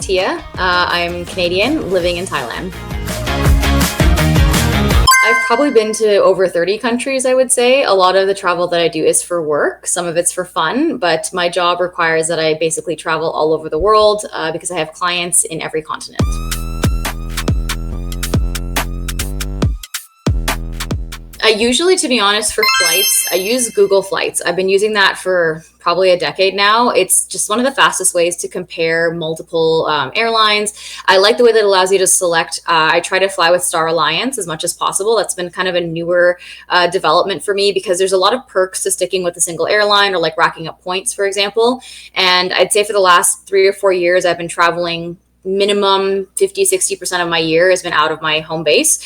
Tia. I'm Canadian, living in Thailand. I've probably been to over 30 countries, I would say. A lot of the travel that I do is for work. Some of it's for fun, but my job requires that I basically travel all over the world because I have clients in every continent. I usually, to be honest, for flights, I use Google Flights. I've been using that for probably a decade now. It's just one of the fastest ways to compare multiple airlines. I like the way that it allows you to select. I try to fly with Star Alliance as much as possible. That's been kind of a newer development for me because there's a lot of perks to sticking with a single airline or like racking up points, for example. And I'd say for the last 3 or 4 years, I've been traveling minimum 50-60% of my year has been out of my home base.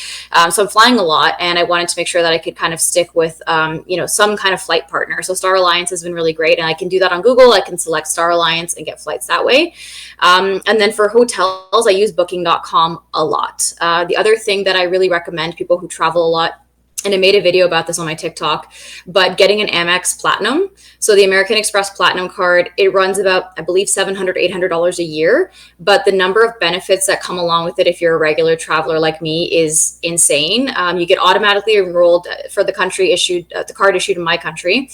So I'm flying a lot and I wanted to make sure that I could kind of stick with, some kind of flight partner. So Star Alliance has been really great. And I can do that on Google. I can select Star Alliance and get flights that way. And then for hotels, I use booking.com a lot. The other thing that I really recommend people who travel a lot, and I made a video about this on my TikTok, but getting an Amex Platinum. So the American Express Platinum card, it runs about, I believe, $700, $800 a year. But the number of benefits that come along with it if you're a regular traveler like me is insane. You get automatically enrolled for the card issued in my country,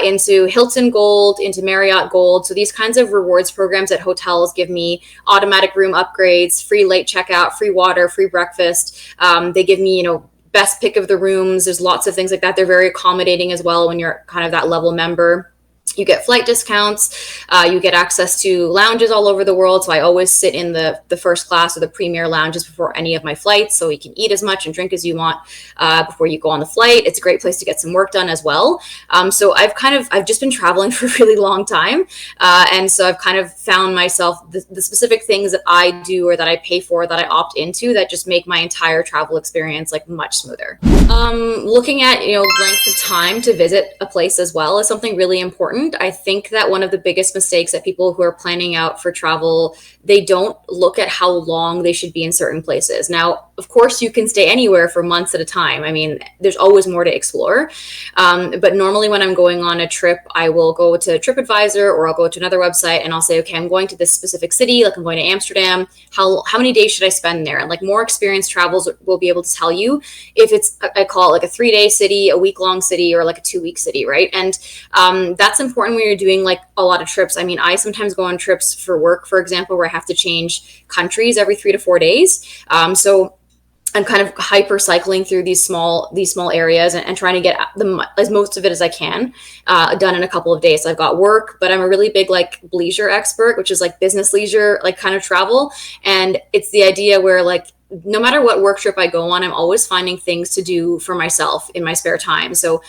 into Hilton Gold, into Marriott Gold. So these kinds of rewards programs at hotels give me automatic room upgrades, free late checkout, free water, free breakfast. They give me, best pick of the rooms. There's lots of things like that. They're very accommodating as well when you're kind of that level member. You get flight discounts. You get access to lounges all over the world. So I always sit in the first class or the premier lounges before any of my flights. So you can eat as much and drink as you want before you go on the flight. It's a great place to get some work done as well. So I've just been traveling for a really long time. And so I've kind of found myself the specific things that I do or that I pay for, that I opt into, that just make my entire travel experience like much smoother. Looking at, length of time to visit a place as well is something really important. I think that one of the biggest mistakes that people who are planning out for travel, they don't look at how long they should be in certain places. Now, of course, you can stay anywhere for months at a time. I mean, there's always more to explore. But normally when I'm going on a trip, I will go to TripAdvisor or I'll go to another website and I'll say, okay, I'm going to this specific city, like I'm going to Amsterdam. How many days should I spend there? And like more experienced travels will be able to tell you if it's, I call it like a 3-day city, a week-long city, or like a 2-week city, right? And that's important when you're doing like a lot of trips. I mean, I sometimes go on trips for work, for example, where I have to change countries every 3 to 4 days. So I'm kind of hyper cycling through these small areas and trying to get as most of it as I can done in a couple of days. So I've got work, but I'm a really big like leisure expert, which is like business leisure, like kind of travel. And it's the idea where like no matter what work trip I go on, I'm always finding things to do for myself in my spare time. So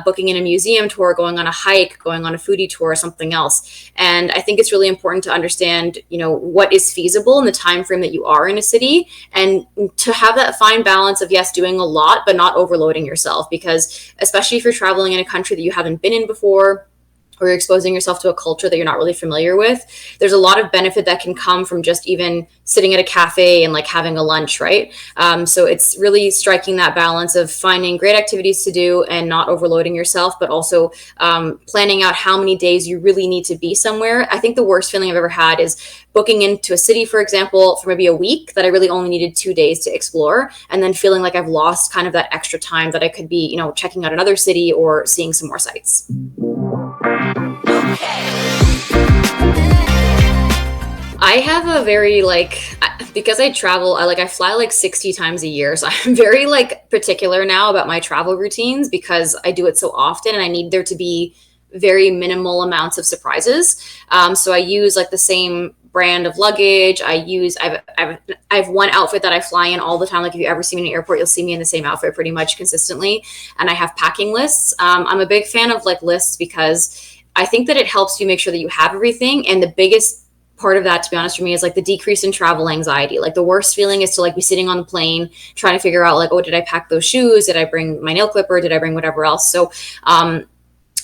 booking in a museum tour, going on a hike, going on a foodie tour, something else. And I think it's really important to understand, what is feasible in the time frame that you are in a city, and to have that fine balance of, yes, doing a lot, but not overloading yourself. Because especially if you're traveling in a country that you haven't been in before, or you're exposing yourself to a culture that you're not really familiar with, there's a lot of benefit that can come from just even sitting at a cafe and like having a lunch, right? So it's really striking that balance of finding great activities to do and not overloading yourself, but also planning out how many days you really need to be somewhere. I think the worst feeling I've ever had is booking into a city, for example, for maybe a week that I really only needed 2 days to explore, and then feeling like I've lost kind of that extra time that I could be, checking out another city or seeing some more sites. I have a very because I travel, I fly like 60 times a year. So I'm very particular now about my travel routines because I do it so often and I need there to be very minimal amounts of surprises. So I use the same brand of luggage. I have one outfit that I fly in all the time. Like if you ever see me in an airport, you'll see me in the same outfit pretty much consistently. And I have packing lists. I'm a big fan of lists because I think that it helps you make sure that you have everything. And the biggest part of that, to be honest, for me, is the decrease in travel anxiety. The worst feeling is to be sitting on the plane trying to figure out oh, did I pack those shoes? Did I bring my nail clipper? Did I bring whatever else? So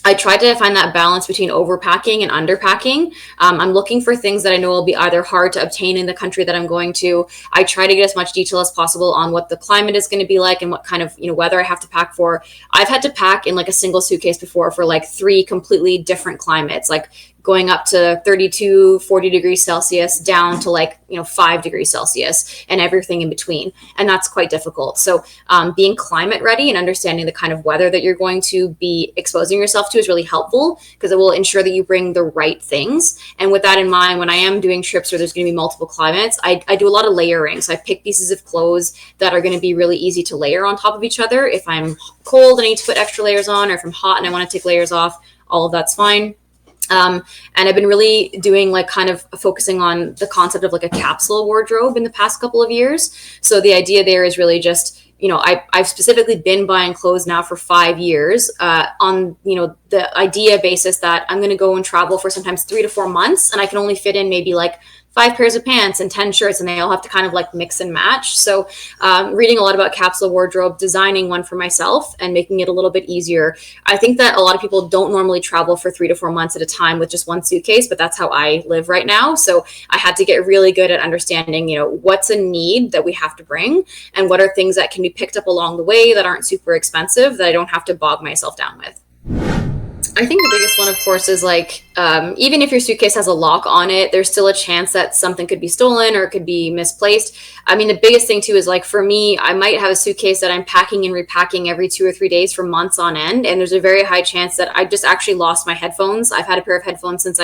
I try to find that balance between overpacking and underpacking. I'm looking for things that I know will be either hard to obtain in the country that I'm going to. I try to get as much detail as possible on what the climate is going to be like and what kind of weather I have to pack for. I've had to pack in a single suitcase before for 3 completely different climates, going up to 32, 40 degrees Celsius down to like, 5 degrees Celsius and everything in between. And that's quite difficult. So being climate ready and understanding the kind of weather that you're going to be exposing yourself to is really helpful, because it will ensure that you bring the right things. And with that in mind, when I am doing trips where there's going to be multiple climates, I do a lot of layering. So I pick pieces of clothes that are going to be really easy to layer on top of each other. If I'm cold and I need to put extra layers on, or if I'm hot and I want to take layers off, all of that's fine. And I've been really doing like kind of focusing on the concept of like a capsule wardrobe in the past couple of years. So the idea there is really just, I've specifically been buying clothes now for 5 years on, the idea basis that I'm going to go and travel for sometimes 3 to 4 months, and I can only fit in maybe like 5 pairs of pants and 10 shirts, and they all have to kind of like mix and match. So reading a lot about capsule wardrobe, designing one for myself and making it a little bit easier. I think that a lot of people don't normally travel for 3 to 4 months at a time with just one suitcase, but that's how I live right now. So I had to get really good at understanding, what's a need that we have to bring, and what are things that can be picked up along the way that aren't super expensive, that I don't have to bog myself down with. I think the biggest one, of course, is like, even if your suitcase has a lock on it, there's still a chance that something could be stolen or it could be misplaced. I mean, the biggest thing too is like, for me, I might have a suitcase that I'm packing and repacking every 2 or 3 days for months on end. And there's a very high chance that I just actually lost my headphones. I've had a pair of headphones since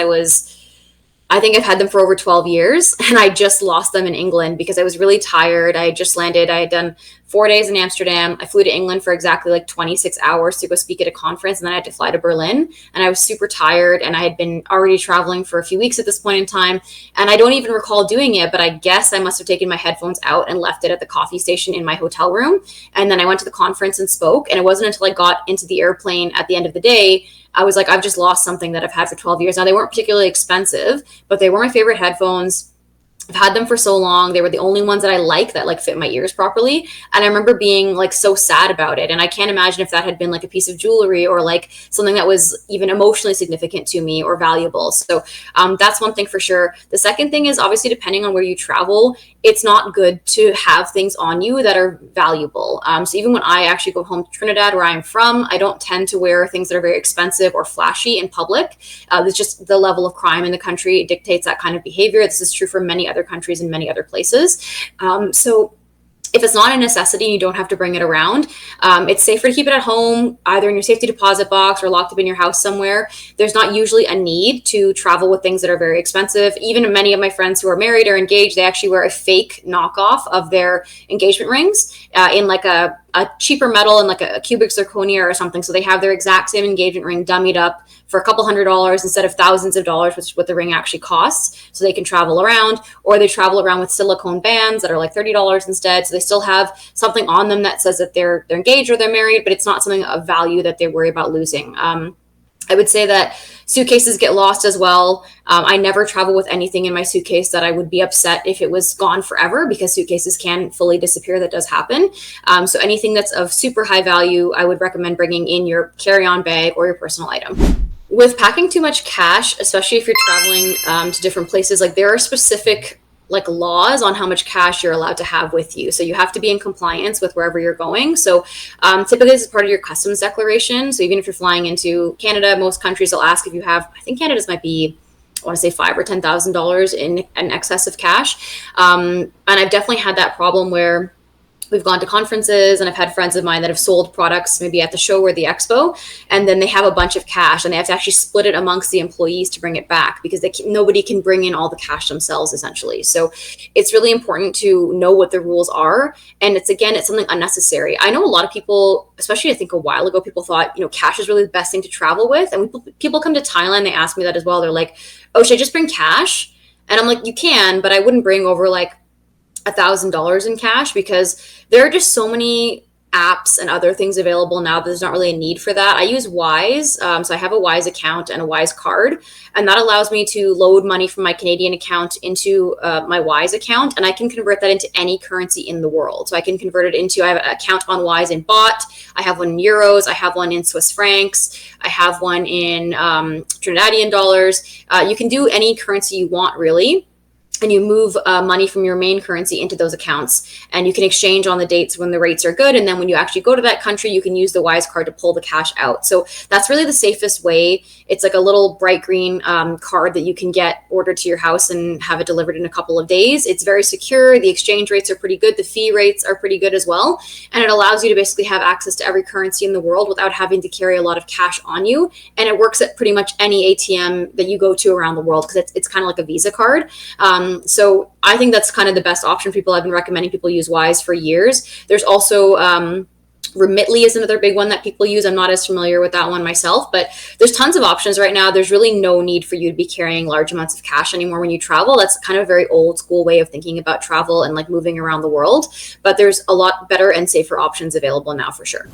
I think I've had them for over 12 years, and I just lost them in England because I was really tired. I had just landed. I had done 4 days in Amsterdam. I flew to England for exactly like 26 hours to go speak at a conference, and then I had to fly to Berlin, and I was super tired, and I had been already traveling for a few weeks at this point in time, and I don't even recall doing it, but I guess I must have taken my headphones out and left it at the coffee station in my hotel room, and then I went to the conference and spoke, and it wasn't until I got into the airplane at the end of the day I was like, I've just lost something that I've had for 12 years. Now, they weren't particularly expensive, but they were my favorite headphones. I've had them for so long. They were the only ones that I like that like fit my ears properly. And I remember being like so sad about it. And I can't imagine if that had been like a piece of jewelry or like something that was even emotionally significant to me or valuable. So that's one thing for sure. The second thing is obviously, depending on where you travel, it's not good to have things on you that are valuable. So even when I actually go home to Trinidad, where I'm from, I don't tend to wear things that are very expensive or flashy in public. It's just the level of crime in the country dictates that kind of behavior. This is true for many other countries and many other places. So if it's not a necessity and you don't have to bring it around, it's safer to keep it at home, either in your safety deposit box or locked up in your house somewhere. There's not usually a need to travel with things that are very expensive. Even many of my friends who are married or engaged, they actually wear a fake knockoff of their engagement rings in like a cheaper metal and like a cubic zirconia or something. So they have their exact same engagement ring dummied up for a couple $100s instead of thousands of dollars, which is what the ring actually costs. So they can travel around, or they travel around with silicone bands that are like $30 instead. So they still have something on them that says that they're engaged or they're married, but it's not something of value that they worry about losing. I would say that suitcases get lost as well. I never travel with anything in my suitcase that I would be upset if it was gone forever, because suitcases can fully disappear. That does happen. So anything that's of super high value, I would recommend bringing in your carry-on bag or your personal item. With packing too much cash, especially if you're traveling to different places, like there are specific like laws on how much cash you're allowed to have with you. So you have to be in compliance with wherever you're going. So typically this is part of your customs declaration. So even if you're flying into Canada, most countries will ask if you have, I think Canada's might be, I want to say $5,000 or $10,000 in excess of cash. And I've definitely had that problem where we've gone to conferences, and I've had friends of mine that have sold products maybe at the show or the expo, and then they have a bunch of cash and they have to actually split it amongst the employees to bring it back, because nobody can bring in all the cash themselves essentially. So it's really important to know what the rules are. And it's something unnecessary. I know a lot of people, especially I think a while ago, people thought, cash is really the best thing to travel with. And when people come to Thailand, they ask me that as well. They're like, oh, should I just bring cash? And I'm like, you can, but I wouldn't bring over like $1,000 in cash, because there are just so many apps and other things available now that there's not really a need for that. I use Wise. So I have a Wise account and a Wise card, and that allows me to load money from my Canadian account into my Wise account, and I can convert that into any currency in the world. So I can convert it into, I have an account on Wise in baht, I have one in euros, I have one in Swiss francs, I have one in Trinidadian dollars. You can do any currency you want, really. and you move money from your main currency into those accounts, and you can exchange on the dates when the rates are good, and then when you actually go to that country, you can use the Wise card to pull the cash out. So that's really the safest way. It's like a little bright green card that you can get ordered to your house and have it delivered in a couple of days. It's very secure. The exchange rates are pretty good. The fee rates are pretty good as well, and it allows you to basically have access to every currency in the world without having to carry a lot of cash on you. And it works at pretty much any ATM that you go to around the world, because it's kind of like a Visa card. So I think that's kind of the best option for people. I've been recommending people use Wise for years. There's also Remitly is another big one that people use. I'm not as familiar with that one myself, but there's tons of options right now. There's really no need for you to be carrying large amounts of cash anymore when you travel. That's kind of a very old school way of thinking about travel and like moving around the world. But there's a lot better and safer options available now for sure.